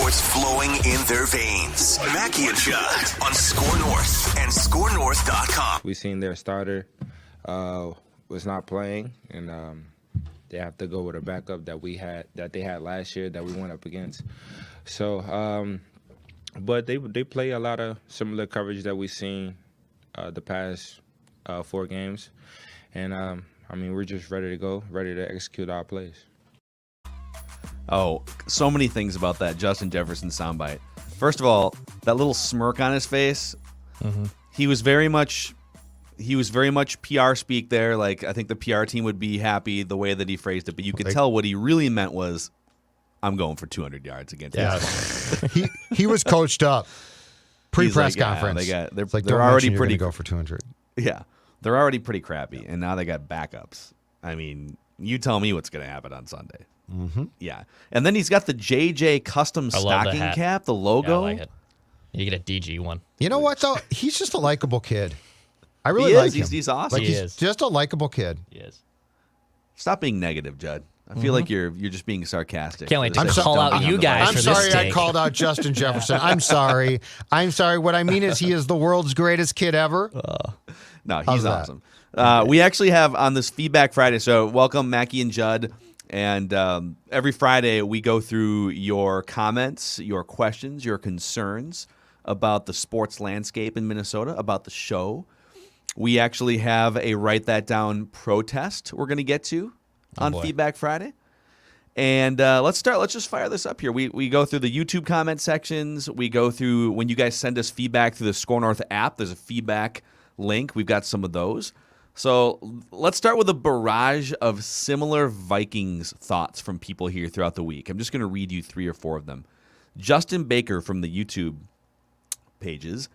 sports flowing in their veins. Mackie and Judd on SKOR North and SKORNorth.com. We seen their starter was not playing, and they have to go with a backup that they had last year that we went up against. So, but they play a lot of similar coverage that we've seen the past 4 games, and we're just ready to go, ready to execute our plays. Oh, so many things about that Justin Jefferson soundbite. First of all, that little smirk on his face. Mm-hmm. He was very much PR speak there. Like, I think the PR team would be happy the way that he phrased it, but you could tell what he really meant was, I'm going for 200 yards against this. he was coached up pre-press conference. They're already pretty go for 200. Yeah, they're already pretty crappy, and now they got backups. I mean, you tell me what's going to happen on Sunday. Mm-hmm. Yeah, and then he's got the JJ custom stocking cap, the logo. Yeah, I like it. You get a DG one. You know what though? He's just a likable kid. I really like him. He's awesome. He's just a likable kid. He is. Stop being negative, Judd. I feel like you're just being sarcastic. Can't wait to call out you guys. I'm sorry I called out Justin Jefferson. I'm sorry. What I mean is he is the world's greatest kid ever. No, he's awesome. We actually have on this Feedback Friday, so welcome Mackie and Judd. And every Friday we go through your comments, your questions, your concerns about the sports landscape in Minnesota, about the show. We actually have a Write That Down protest we're going to get to on Feedback Friday. And let's just fire this up here. We go through the YouTube comment sections. We go through when you guys send us feedback through the SKOR North app. There's a feedback link. We've got some of those. So let's start with a barrage of similar Vikings thoughts from people here throughout the week. I'm just going to read you 3 or 4 of them. Justin Baker from the YouTube pages.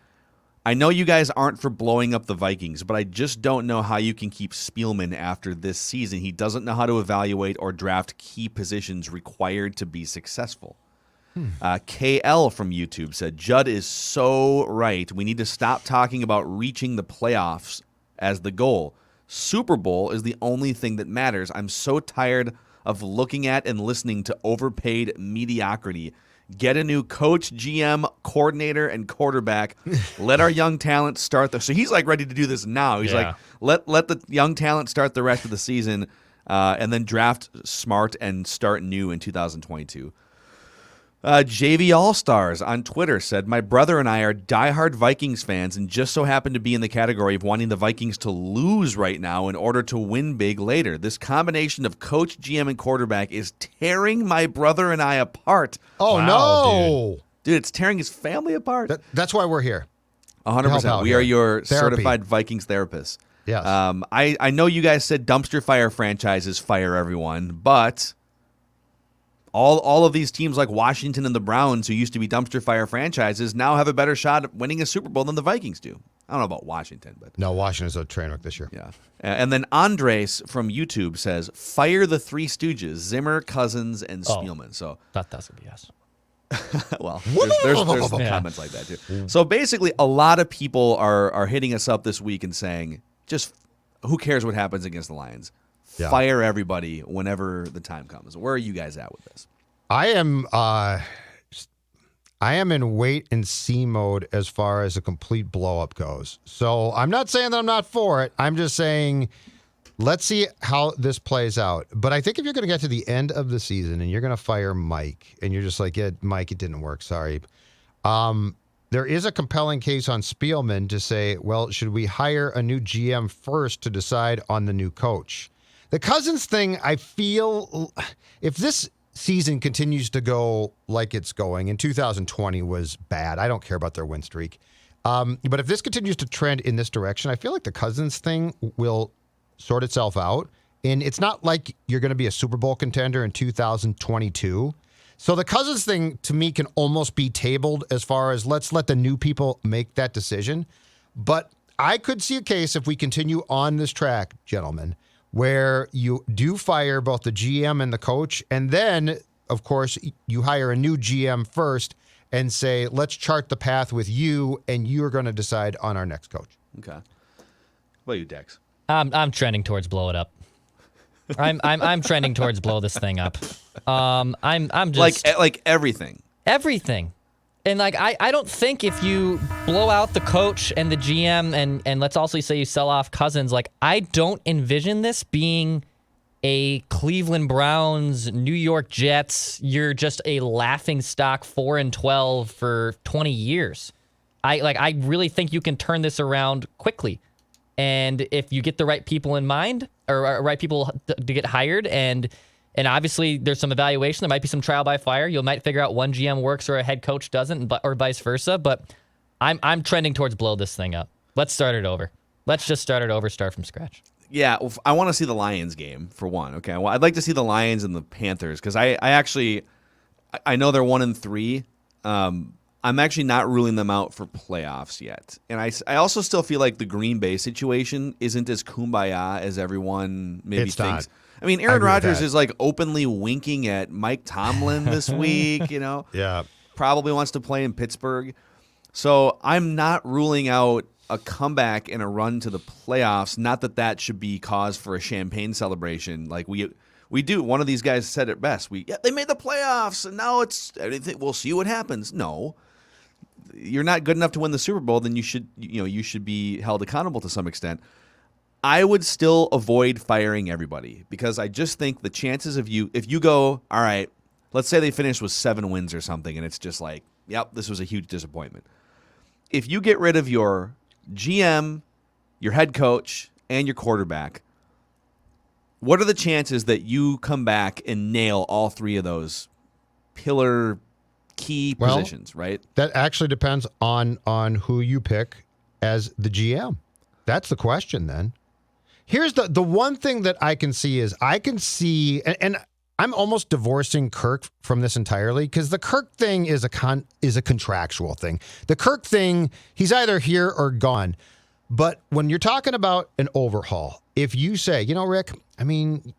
I know you guys aren't for blowing up the Vikings, but I just don't know how you can keep Spielman after this season. He doesn't know how to evaluate or draft key positions required to be successful. KL from YouTube said, Judd is so right. We need to stop talking about reaching the playoffs as the goal. Super Bowl is the only thing that matters. I'm so tired of looking at and listening to overpaid mediocrity. Get a new coach, GM, coordinator, and quarterback. Let our young talent start. So he's like ready to do this now. He's like, let the young talent start the rest of the season, and then draft smart and start new in 2022. JV All-Stars on Twitter said, my brother and I are diehard Vikings fans and just so happen to be in the category of wanting the Vikings to lose right now in order to win big later. This combination of coach, GM, and quarterback is tearing my brother and I apart. Oh, wow, no. Dude, it's tearing his family apart. That's why we're here. 100%. We are your certified Vikings therapists. Yes. I know you guys said dumpster fire franchises fire everyone, but all of these teams like Washington and the Browns, who used to be dumpster fire franchises, now have a better shot at winning a Super Bowl than the Vikings do. I don't know about Washington, but no, Washington's a train wreck this year. Yeah. And then Andres from YouTube says, fire the 3 Stooges, Zimmer, Cousins, and Spielman. So that's going to be yes. Well, there's comments like that too. So basically, a lot of people are hitting us up this week and saying, just who cares what happens against the Lions? Yeah. Fire everybody whenever the time comes. Where are you guys at with this? I am in wait and see mode as far as a complete blow up goes. So I'm not saying that I'm not for it. I'm just saying let's see how this plays out. But I think if you're going to get to the end of the season and you're going to fire Mike and you're just like, yeah, Mike, it didn't work. Sorry. There is a compelling case on Spielman to say, well, should we hire a new GM first to decide on the new coach? The Cousins thing, I feel if this season continues to go like it's going, and 2020 was bad. I don't care about their win streak. But if this continues to trend in this direction, I feel like the Cousins thing will sort itself out. And it's not like you're going to be a Super Bowl contender in 2022. So the Cousins thing, to me, can almost be tabled as far as let's let the new people make that decision. But I could see a case if we continue on this track, gentlemen, where you do fire both the GM and the coach, and then, of course, you hire a new GM first and say, let's chart the path with you, and you're going to decide on our next coach. Okay. What about you, Dex? I'm trending towards blow it up. I'm trending towards blow this thing up. I'm just like everything. Everything. And like I don't think if you blow out the coach and the GM and let's also say you sell off Cousins, like I don't envision this being a Cleveland Browns, New York Jets, you're just a laughing stock 4-12 for 20 years. I really think you can turn this around quickly. And if you get the right people in mind or right people to get hired and obviously there's some evaluation, there might be some trial by fire. You might figure out one GM works or a head coach doesn't, or vice versa. But I'm trending towards blow this thing up. Let's start it over. Let's just start it over, start from scratch. Yeah, I want to see the Lions game for one. Okay, well, I'd like to see the Lions and the Panthers because I know they're 1-3. I'm actually not ruling them out for playoffs yet, and I also still feel like the Green Bay situation isn't as kumbaya as everyone maybe thinks. Not. I mean, Aaron Rodgers is like openly winking at Mike Tomlin this week. Yeah, probably wants to play in Pittsburgh. So I'm not ruling out a comeback and a run to the playoffs. Not that should be cause for a champagne celebration. Like we do. One of these guys said it best. They made the playoffs, and now we'll see what happens. No, you're not good enough to win the Super Bowl. Then you should be held accountable to some extent. I would still avoid firing everybody because I just think the chances of if you go, all right, let's say they finish with 7 wins or something, and it's just like, yep, this was a huge disappointment. If you get rid of your GM, your head coach, and your quarterback, what are the chances that you come back and nail all 3 of those pillar key positions, right? That actually depends on who you pick as the GM. That's the question then. Here's the one thing that I can see is and I'm almost divorcing Kirk from this entirely because the Kirk thing is a contractual thing. The Kirk thing, he's either here or gone. But when you're talking about an overhaul, if you say, Rick, I mean,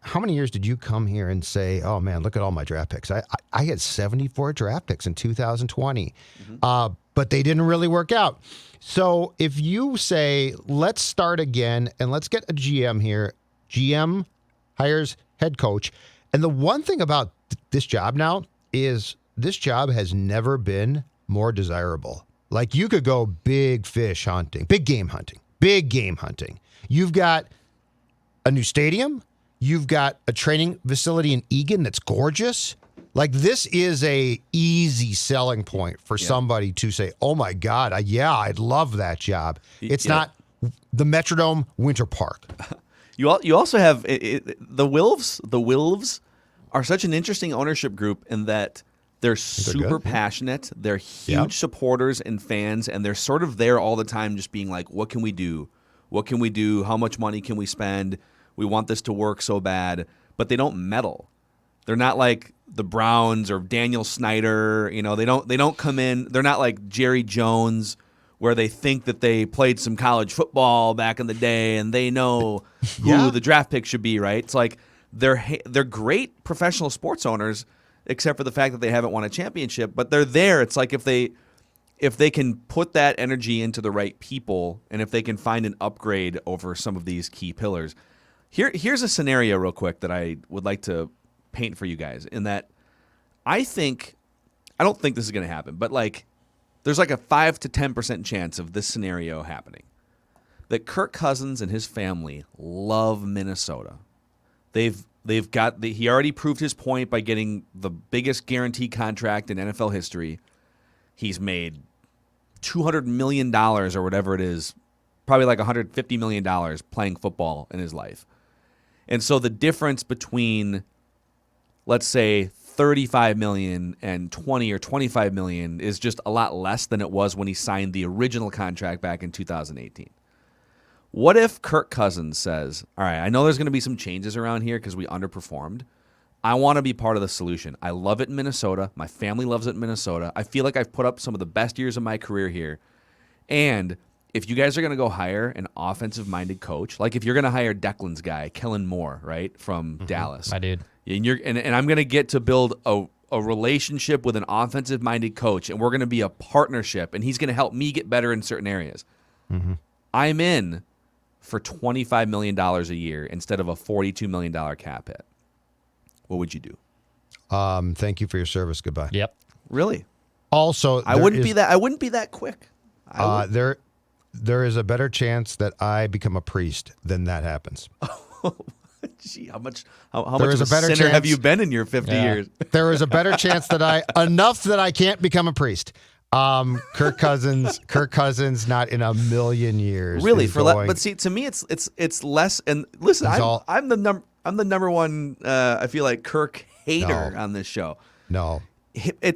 how many years did you come here and say, oh man, look at all my draft picks? I had 74 draft picks in 2020, but they didn't really work out. So if you say, let's start again and let's get a GM here, GM hires head coach. And the one thing about this job now is this job has never been more desirable. Like you could go big game hunting. You've got a new stadium. You've got a training facility in Eagan that's gorgeous. Like this is a easy selling point for somebody to say, "Oh my God, I'd love that job." It's not the Metrodome Winter Park. You also have the Wilves. The Wilves are such an interesting ownership group in that they're super passionate. They're huge supporters and fans, and they're sort of there all the time, just being like, "What can we do? What can we do? How much money can we spend? We want this to work so bad." But they don't meddle. They're not like the Browns or Daniel Snyder. They don't come in. They're not like Jerry Jones, where they think that they played some college football back in the day and they know who the draft pick should be, right? It's like they're great professional sports owners, except for the fact that they haven't won a championship, but they're there. It's like if they can put that energy into the right people and if they can find an upgrade over some of these key pillars. Here's a scenario real quick that I would like to paint for you guys in that I don't think this is going to happen, but like there's like a 5 to 10% chance of this scenario happening. That Kirk Cousins and his family love Minnesota. He already proved his point by getting the biggest guaranteed contract in NFL history. He's made $200 million or whatever it is, probably like $150 million playing football in his life. And so the difference between, let's say, $35 million and $20 or $25 million is just a lot less than it was when he signed the original contract back in 2018. What if Kirk Cousins says, all right, I know there's going to be some changes around here because we underperformed. I want to be part of the solution. I love it in Minnesota. My family loves it in Minnesota. I feel like I've put up some of the best years of my career here. And if you guys are going to go hire an offensive-minded coach, like if you're going to hire Declan's guy, Kellen Moore, right, from Dallas. My dude. And I'm going to get to build a relationship with an offensive-minded coach, and we're going to be a partnership, and he's going to help me get better in certain areas. Mm-hmm. I'm in for $25 million a year instead of a $42 million cap hit. What would you do? Thank you for your service. Goodbye. Yep. Really? Also, I wouldn't be that quick. There is a better chance that I become a priest than that happens. Gee, how much of a sinner chance, have you been in your 50 years? There is a better chance that enough that I can't become a priest. Kirk Cousins, not in a million years. Really, but see, to me, it's less. And listen, I'm the number one. I feel like Kirk hater on this show. No.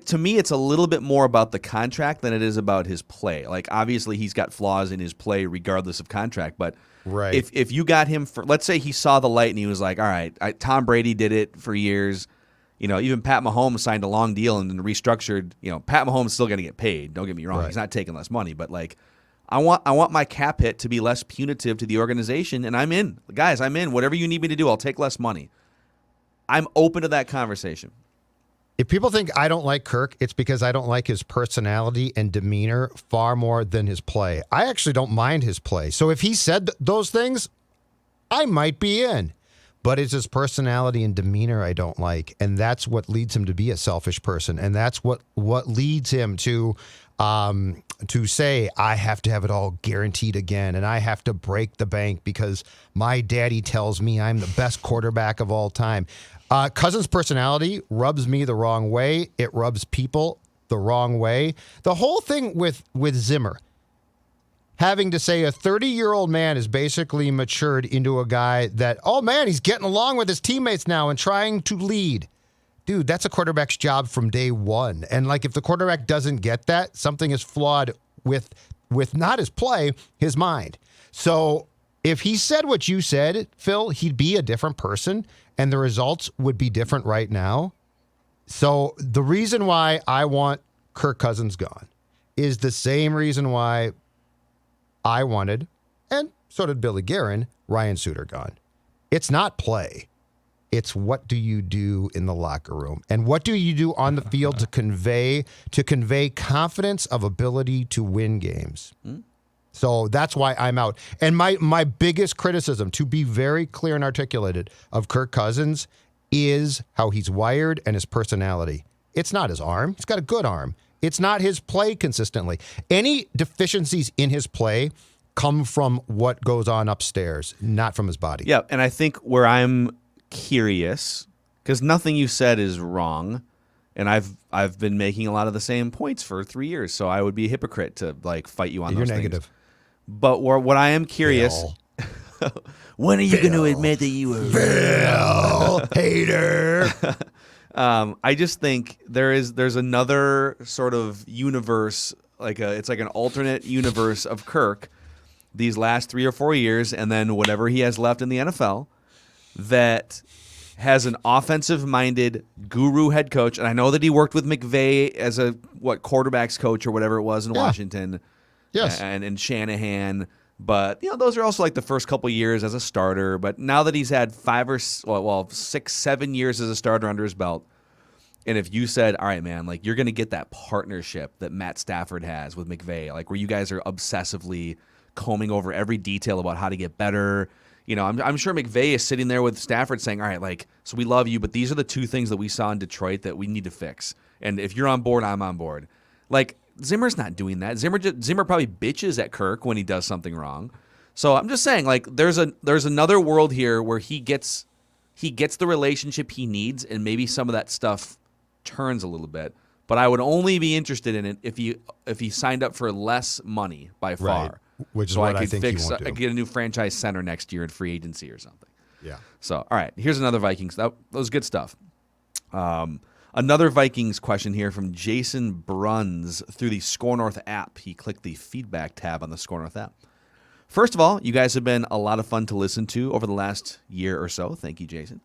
To me, it's a little bit more about the contract than it is about his play. Like, obviously, he's got flaws in his play regardless of contract. But if you got him for, let's say he saw the light and he was like, all right, Tom Brady did it for years. Even Pat Mahomes signed a long deal and then restructured. Pat Mahomes is still going to get paid. Don't get me wrong. Right. He's not taking less money. But, like, I want my cap hit to be less punitive to the organization, and I'm in. Guys, I'm in. Whatever you need me to do, I'll take less money. I'm open to that conversation. If people think I don't like Kirk, it's because I don't like his personality and demeanor far more than his play. I actually don't mind his play. So if he said those things, I might be in. But it's his personality and demeanor I don't like. And that's what leads him to be a selfish person. And that's what leads him to say, I have to have it all guaranteed again. And I have to break the bank because my daddy tells me I'm the best quarterback of all time. Cousins' personality rubs me the wrong way. It rubs people the wrong way. The whole thing with Zimmer, having to say a 30-year-old man is basically matured into a guy that, oh, man, he's getting along with his teammates now and trying to lead. Dude, that's a quarterback's job from day one. And, like, if the quarterback doesn't get that, something is flawed with not his play, his mind. So if he said what you said, Phil, he'd be a different person, and the results would be different right now. So the reason why I want Kirk Cousins gone is the same reason why I wanted, and so did Billy Guerin, Ryan Suter gone. It's not play. It's what do you do in the locker room, and what do you do on the field to convey confidence of ability to win games. So that's why I'm out. And my biggest criticism, to be very clear and articulated, of Kirk Cousins is how he's wired and his personality. It's not his arm. He's got a good arm. It's not his play consistently. Any deficiencies in his play come from what goes on upstairs, not from his body. Yeah, and I think where I'm curious, because nothing you said is wrong, and I've been making a lot of the same points for 3 years, so I would be a hypocrite to like fight you on those things. You're negative. But what I am curious, when are you going to admit that you were Phil hater? I just think there's another sort of universe, it's like an alternate universe of Kirk these last 3 or 4 years, and then whatever he has left in the NFL, that has an offensive-minded guru head coach. And I know that he worked with McVay as a quarterbacks coach or whatever it was in Washington. Yes. And Shanahan. But, those are also like the first couple years as a starter. But now that he's had 6, 7 years as a starter under his belt, and if you said, all right, man, like you're going to get that partnership that Matt Stafford has with McVay, like where you guys are obsessively combing over every detail about how to get better. I'm sure McVay is sitting there with Stafford saying, all right, like, so we love you, but these are the two things that we saw in Detroit that we need to fix. And if you're on board, I'm on board. Like, Zimmer's not doing that. Zimmer probably bitches at Kirk when he does something wrong. So I'm just saying, like, there's another world here where he gets the relationship he needs, and maybe some of that stuff turns a little bit. But I would only be interested in it if he signed up for less money by far. Right. Which is what I think he won't do. I could get a new franchise center next year in free agency or something. Yeah. So, all right, here's another Vikings. That was good stuff. Another Vikings question here from Jason Bruns through the SKOR North app. He clicked the feedback tab on the SKOR North app. First of all, you guys have been a lot of fun to listen to over the last year or so. Thank you, Jason.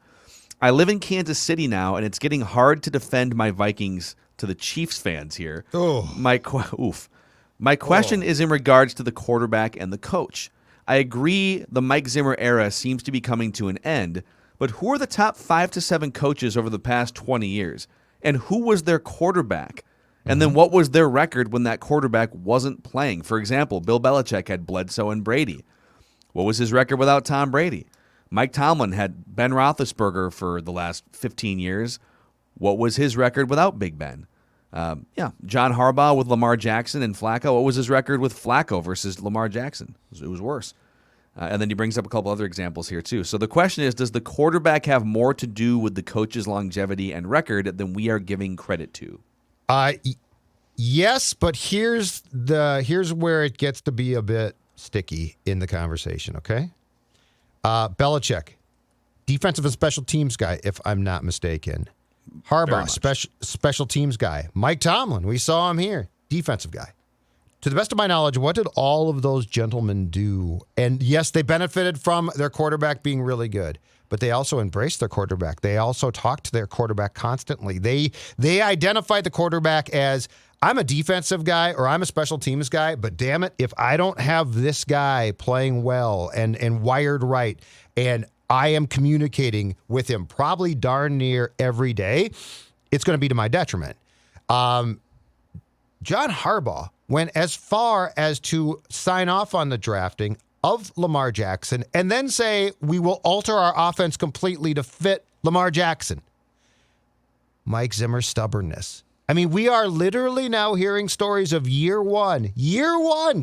I live in Kansas City now, and it's getting hard to defend my Vikings to the Chiefs fans here. Oh. My question is in regards to the quarterback and the coach. I agree the Mike Zimmer era seems to be coming to an end, but who are the top 5 to 7 coaches over the past 20 years? And who was their quarterback? And then what was their record when that quarterback wasn't playing? For example, Bill Belichick had Bledsoe and Brady. What was his record without Tom Brady? Mike Tomlin had Ben Roethlisberger for the last 15 years. What was his record without Big Ben? John Harbaugh with Lamar Jackson and Flacco. What was his record with Flacco versus Lamar Jackson? It was worse. And then he brings up a couple other examples here, too. So the question is, does the quarterback have more to do with the coach's longevity and record than we are giving credit to? Yes, but here's where it gets to be a bit sticky in the conversation, okay? Belichick, defensive and special teams guy, if I'm not mistaken. Harbaugh, special teams guy. Mike Tomlin, we saw him here, defensive guy. To the best of my knowledge, what did all of those gentlemen do? And yes, they benefited from their quarterback being really good, but they also embraced their quarterback. They also talked to their quarterback constantly. They identified the quarterback as, I'm a defensive guy or I'm a special teams guy, but damn it, if I don't have this guy playing well and wired right, and I am communicating with him probably darn near every day, it's going to be to my detriment. John Harbaugh went as far as to sign off on the drafting of Lamar Jackson and then say, we will alter our offense completely to fit Lamar Jackson. Mike Zimmer's stubbornness. I mean, we are literally now hearing stories of year one.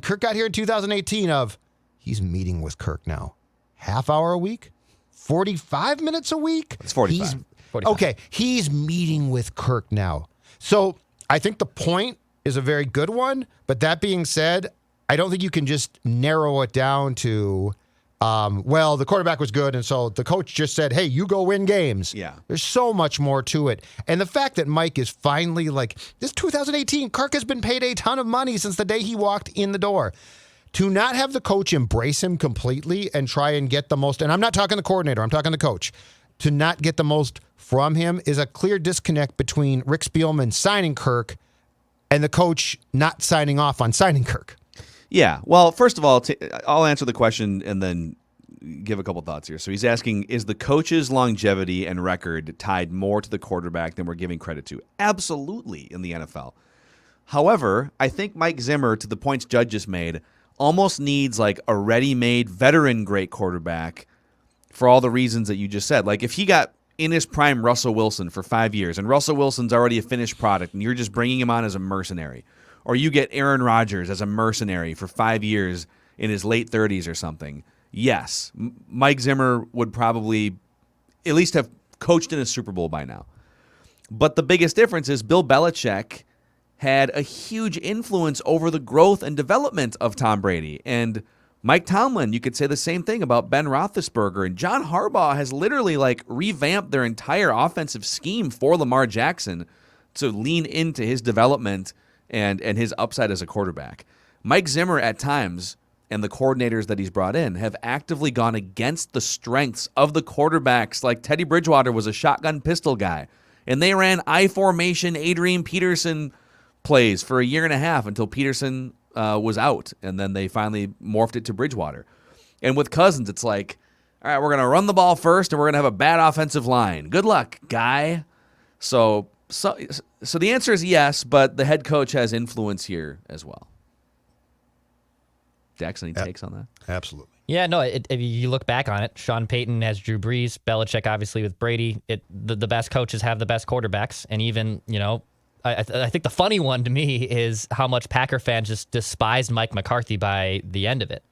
Kirk got here in 2018 of, he's meeting with Kirk now. Half hour a week? 45 minutes a week? It's 45. 45. Okay, he's meeting with Kirk now. So I think the point is a very good one, but that being said, I don't think you can just narrow it down to, well, the quarterback was good, and so the coach just said, hey, you go win games. Yeah. There's so much more to it. And the fact that Mike is finally like, this 2018, Kirk has been paid a ton of money since the day he walked in the door. To not have the coach embrace him completely and try and get the most, and I'm not talking the coordinator, I'm talking the coach, to not get the most from him is a clear disconnect between Rick Spielman signing Kirk and the coach not signing off on signing Kirk. Yeah. Well, first of all, I'll answer the question and then give a couple thoughts here. So he's asking, is the coach's longevity and record tied more to the quarterback than we're giving credit to? Absolutely in the NFL. However, I think Mike Zimmer, to the points Judd just made, almost needs like a ready-made veteran great quarterback for all the reasons that you just said. Like if he got in his prime Russell Wilson for 5 years and Russell Wilson's already a finished product and you're just bringing him on as a mercenary, or you get Aaron Rodgers as a mercenary for 5 years in his late 30s or something, yes, Mike Zimmer would probably at least have coached in a Super Bowl by now. But the biggest difference is Bill Belichick had a huge influence over the growth and development of Tom Brady. And Mike Tomlin, you could say the same thing about Ben Roethlisberger. And John Harbaugh has literally like revamped their entire offensive scheme for Lamar Jackson to lean into his development and his upside as a quarterback. Mike Zimmer at times, and the coordinators that he's brought in, have actively gone against the strengths of the quarterbacks. Like Teddy Bridgewater was a shotgun pistol guy, and they ran I-formation Adrian Peterson plays for a year and a half until Peterson was out, and then they finally morphed it to Bridgewater. And with Cousins, it's like, all right, we're going to run the ball first, and we're going to have a bad offensive line. Good luck, guy. So the answer is yes, but the head coach has influence here as well. Dex, any takes on that? Absolutely. Yeah, no, if you look back on it, Sean Payton has Drew Brees, Belichick obviously with Brady. The best coaches have the best quarterbacks, and even, I think the funny one to me is how much Packer fans just despised Mike McCarthy by the end of it.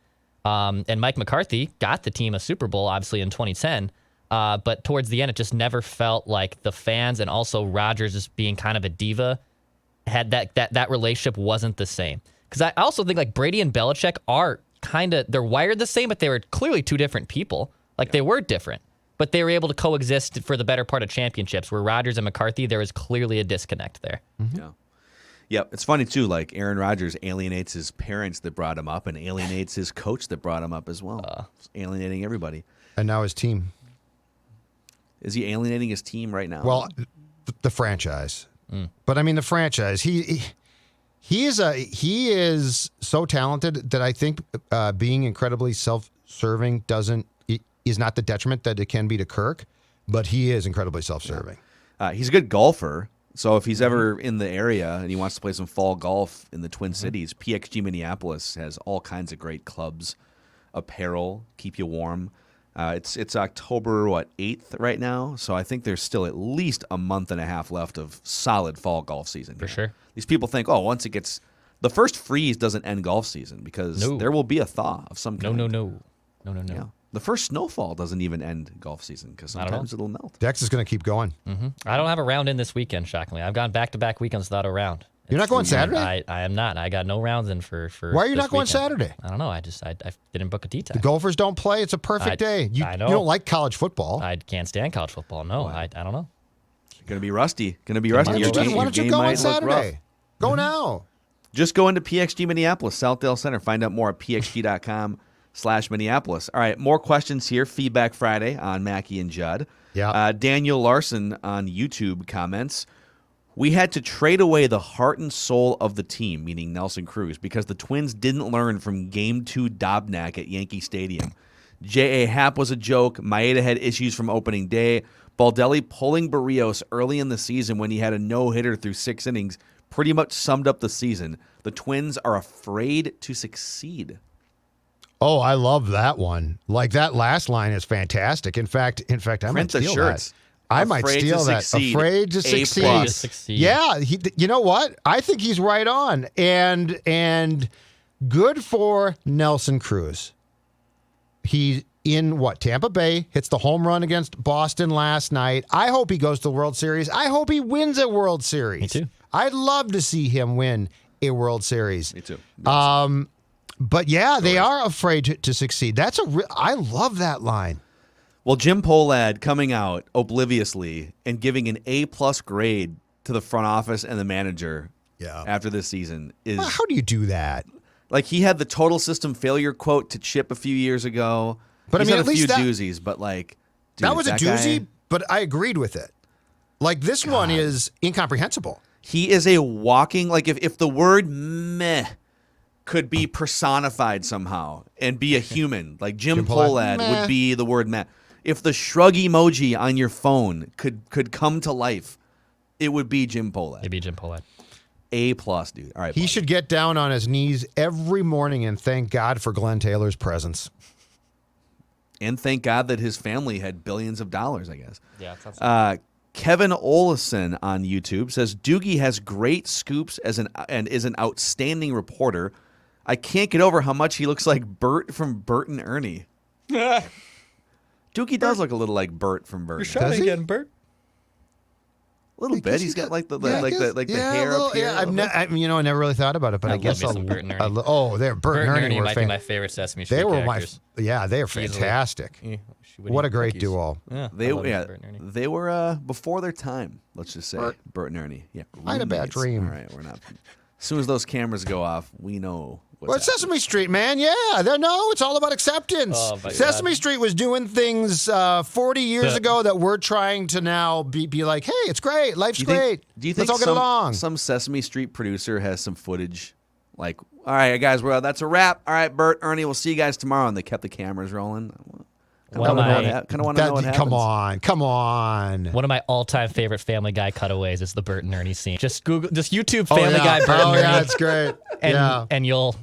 And Mike McCarthy got the team a Super Bowl, obviously, in 2010. But towards the end, it just never felt like the fans and also Rodgers just being kind of a diva had that relationship wasn't the same. Because I also think like Brady and Belichick are they're wired the same, but they were clearly two different people. Like they were different. But they were able to coexist for the better part of championships, where Rodgers and McCarthy, there was clearly a disconnect there. Mm-hmm. Yeah. Yeah, it's funny, too. Like, Aaron Rodgers alienates his parents that brought him up and alienates his coach that brought him up as well. Alienating everybody. And now his team. Is he alienating his team right now? Well, the franchise. But, I mean, the franchise. He is so talented that I think being incredibly self-serving is not the detriment that it can be to Kirk, but he is incredibly self-serving. He's a good golfer, so if he's ever in the area and he wants to play some fall golf in the Twin Cities, PXG Minneapolis has all kinds of great clubs, apparel, keep you warm. It's October 8th right now, so I think there's still at least a month and a half left of solid fall golf season. For sure. These people think, once it gets the first freeze doesn't end golf season because there will be a thaw of some kind. No. Yeah. The first snowfall doesn't even end golf season because sometimes it'll melt. Dex is going to keep going. Mm-hmm. I don't have a round in this weekend, shockingly. I've gone back-to-back weekends without a round. You're not going Saturday? I am not. I got no rounds in for Why are you this not going weekend. Saturday? I don't know. I didn't book a tee time. The Gophers don't play. It's a perfect day. I know. You don't like college football. I can't stand college football. No, I don't know. Going to be rusty. Why don't you go on Saturday? Go now. Just go into PXG Minneapolis, Southdale Center. Find out more at pxg.com/Minneapolis. All right, more questions here. Feedback Friday on Mackey and Judd. Yeah. Daniel Larson on YouTube comments, we had to trade away the heart and soul of the team, meaning Nelson Cruz, because the Twins didn't learn from Game 2 Dobnak at Yankee Stadium. J.A. Happ was a joke. Maeda had issues from opening day. Baldelli pulling Barrios early in the season when he had a no-hitter through 6 innings pretty much summed up the season. The Twins are afraid to succeed. Oh, I love that one. Like, that last line is fantastic. In fact, I might steal that. I might steal that. Afraid to succeed. Yeah, you know what? I think he's right on. And good for Nelson Cruz. He's in Tampa Bay, hits the home run against Boston last night. I hope he goes to the World Series. I hope he wins a World Series. Me too. I'd love to see him win a World Series. Me too. But yeah, they are afraid to succeed. I love that line. Well, Jim Pohlad coming out obliviously and giving an A+ grade to the front office and the manager after this season is. Well, how do you do that? Like, he had the total system failure quote to Chip a few years ago. But He's I mean, had at a few least doozies, but like, dude, that was a doozy. Guy, but I agreed with it. Like, this one is incomprehensible. He is a walking, like, if the word meh could be personified somehow and be a human, like Jim Pohlad would be the word meh. If the shrug emoji on your phone could come to life, it would be Jim Pohlad. It'd be Jim Pohlad. A+, dude. All right, he should get down on his knees every morning and thank God for Glenn Taylor's presence. And thank God that his family had billions of dollars, I guess. Yeah, that's Kevin Olson on YouTube says, Doogie has great scoops and is an outstanding reporter. I can't get over how much he looks like Bert from Bert and Ernie. Doogie does look a little like Bert from Bert. You're shouting again, Bert. A little bit. He's got like the hair up here. Yeah, I never really thought about it, but I guess love me some Bert and Ernie. They're Bert and Ernie might be my favorite Sesame Street They were characters. they are fantastic. What a great duo. Yeah, They were before their time. Let's just say Bert and Ernie. Yeah, I had a bad dream. All right, we're not. As soon as those cameras go off, we know. It's Sesame Street, man. Yeah, it's all about acceptance. Oh, Sesame Street was doing things 40 years ago that we're trying to now be like, hey, it's great. Life's great. Do you think Let's all get along? Some Sesame Street producer has some footage like, all right, guys, that's a wrap. All right, Bert, Ernie, we'll see you guys tomorrow. And they kept the cameers rolling. Kind of want to know what happens. Come on. One of my all-time favorite Family Guy cutaways is the Bert and Ernie scene. Just YouTube Family Guy Bert and Ernie. Yeah, it's great. And you'll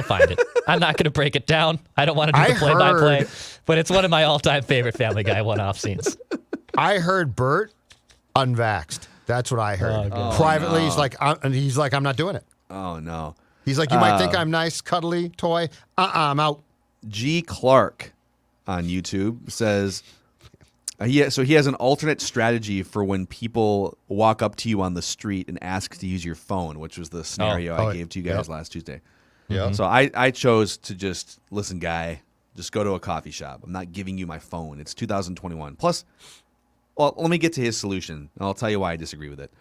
find it. I'm not going to break it down. I don't want to do the play-by-play, but it's one of my all-time favorite Family Guy one-off scenes. I heard Bert unvaxxed. That's what I heard. Privately, no. he's like, I'm not doing it. Oh, no. He's like, you might think I'm nice, cuddly toy. I'm out. G. Clark on YouTube says, he has an alternate strategy for when people walk up to you on the street and ask to use your phone, which was the scenario I gave to you guys last Tuesday. Yeah. So I chose to just, listen, guy, just go to a coffee shop. I'm not giving you my phone. It's 2021. Plus, well, let me get to his solution, and I'll tell you why I disagree with it.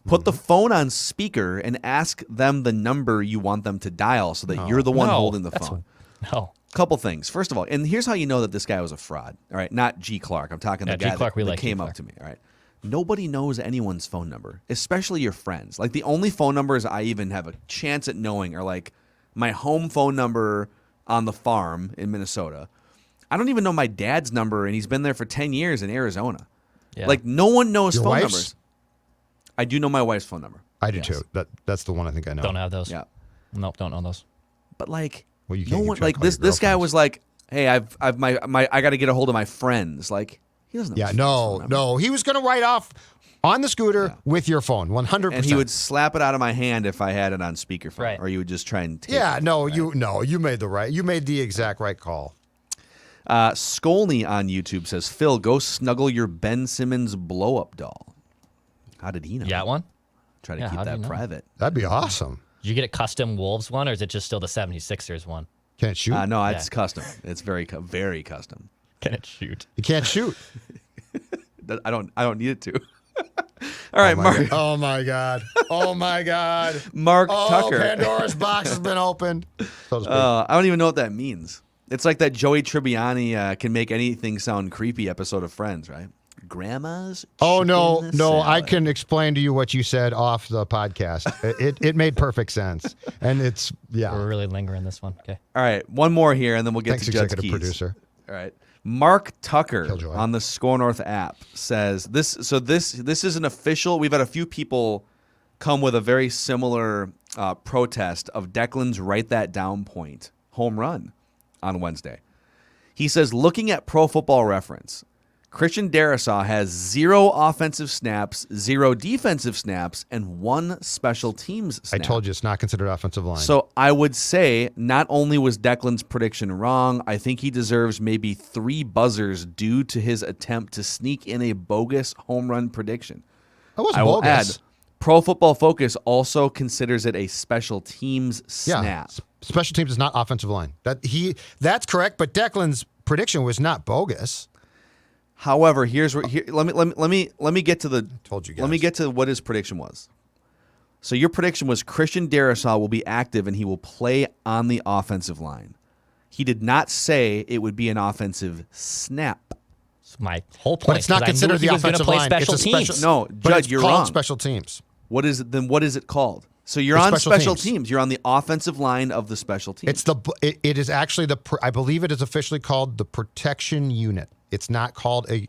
Put the phone on speaker and ask them the number you want them to dial so that you're the one holding the phone. Couple things. First of all, and here's how you know that this guy was a fraud. All right, not G. Clark. I'm talking the guy that came up to me. All right. Nobody knows anyone's phone number, especially your friends. Like, the only phone numbers I even have a chance at knowing are like my home phone number on the farm in Minnesota. I don't even know my dad's number, and he's been there for 10 years in Arizona. Yeah. Like, no one knows phone numbers. I do know my wife's phone number. I do too. That's the one I think I know. Don't have those. Yeah. Nope, don't know those. But like, well, no one, like this guy was like, hey, I got to get a hold of my friends. Like, he doesn't know. Yeah, no. He was going to write off on the scooter with your phone, 100%. And he would slap it out of my hand if I had it on speakerphone, Right. or you would just try and take Yeah, it. no, you made the exact right call. Skolny on YouTube says, Phil, go snuggle your Ben Simmons blow-up doll. How did he know? You got one? Try to Yeah, keep how do that you know? private. That'd be awesome. Did you get a custom Wolves one, or is it just still the 76ers one? Can't shoot. No, it's Yeah. custom. It's very custom. Can it shoot? You can't shoot. I don't need it to. All right, Mark. Oh my God. Oh my God. Mark Oh, Tucker. Pandora's box has been opened. So to speak. I don't even know what that means. It's like that Joey Tribbiani can make anything sound creepy episode of Friends, right? Grandma's. Oh no, chicken no! I salad. can explain to you what you said off the podcast. It made perfect sense, and it's We're really lingering this one. Okay. All right, one more here, and then we'll get Thanks, to Judd's executive keys. producer. All right, Mark Tucker Killjoy. on the SKOR North app says this. So this is an official. We've had a few people come with a very similar protest of Declan's write that down point home run on Wednesday. He says, looking at Pro Football Reference, Christian Darrisaw has 0 offensive snaps, 0 defensive snaps, and 1 special teams snap. I told you it's not considered offensive line. So I would say not only was Declan's prediction wrong, I think he deserves maybe 3 buzzers due to his attempt to sneak in a bogus home run prediction. that was I will bogus. add, Pro Football Focus also considers it a special teams snap. Yeah, special teams is not offensive line. That's correct. But Declan's prediction was not bogus. However, let me get to the Told you guys. let me get to what his prediction was. So your prediction was Christian Darrisaw will be active and he will play on the offensive line. He did not say it would be an offensive snap. It's my whole point. But it's not 'cause I knew considered he the was gonna offensive play line. Special It's a teams. special. No, But Judd, it's you're called wrong. special teams. What is it called? So you're It's on special special teams. teams. You're on the offensive line of the special teams. It's it is actually I believe it is officially called the protection unit. It's not called an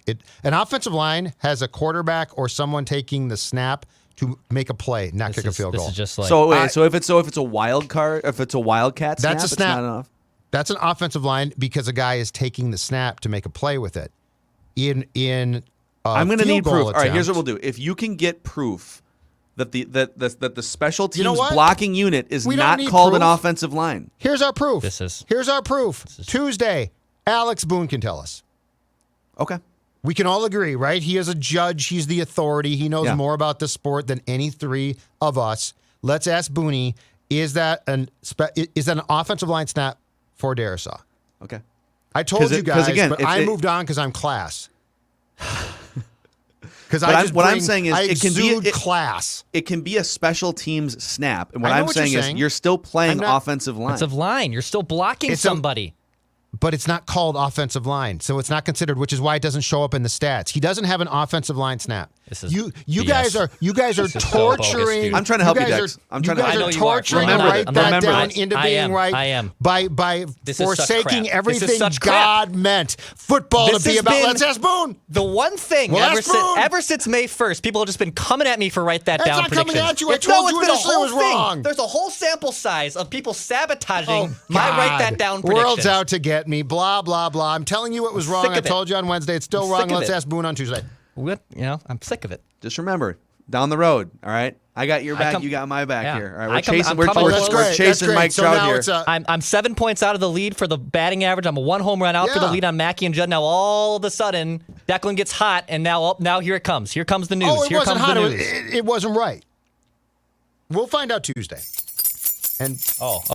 offensive line has a quarterback or someone taking the snap to make a play, not kick a field goal. This is just like so wait, so if it's a wild card, if it's a wildcat snap, That's a it's snap. not enough. That's an offensive line because a guy is taking the snap to make a play with it. I'm going to field need goal proof. All right, here's what attempt- we'll do. If you can get proof that the special teams You know what? blocking unit is We don't not need called an proof. offensive line. Here's our proof. Here's our proof. Tuesday, Alex Boone can tell us. Okay. We can all agree, right? He is a judge. He's the authority. He knows Yeah. more about the sport than any 3 of us. Let's ask Booney, is that an offensive line snap for Darrisaw? Okay. I told you 'cause guys, again, but if I it- moved on because I'm class. Because what I'm saying is I it can be- exude class. It can be a special teams snap. And what I know I'm what you're saying is saying. you're still playing I'm not- offensive line. offensive line. You're still blocking It's somebody. But it's not called offensive line, so it's not considered, which is why it doesn't show up in the stats. He doesn't have an offensive line snap. This is you BS. guys are This is so bogus, torturing. dude. I'm trying to help you, guys Dex. I'm you trying to- guys I know are you are. torturing Remember write it. that Remember down it. into I being am. right. I am. By This is such forsaking crap. everything This is such crap. God meant football This to be has about. been- Let's ask Boone. The one thing Well, ever that's Boone. since May 1st, people have just been coming at me for write that It's down not coming predictions. at you. I It's told you been a initially it whole was thing. wrong. There's a whole sample size of people sabotaging Oh, my write God. that down predictions. World's out to get me. Blah blah blah. I'm telling you it was wrong. sick I of it. told you on Wednesday. It's still I'm wrong. sick of Let's it. ask Boone on Tuesday. I'm sick of it. Just remember, down the road, all right? I got your back, come- you got my back Yeah. here. All right, I we're come- chasing, I'm we're, coming we're, close. we're That's chasing great. Mike So Trout now here. it's a- I'm 7 points out of the lead for the batting average. I'm a 1 home run out for the Yeah. lead on Mackey and Judd. Now all of a sudden, Declan gets hot, and now here it comes. Here comes the news. Oh, it here wasn't comes hot. the It, news. it wasn't right. We'll find out Tuesday. And Oh.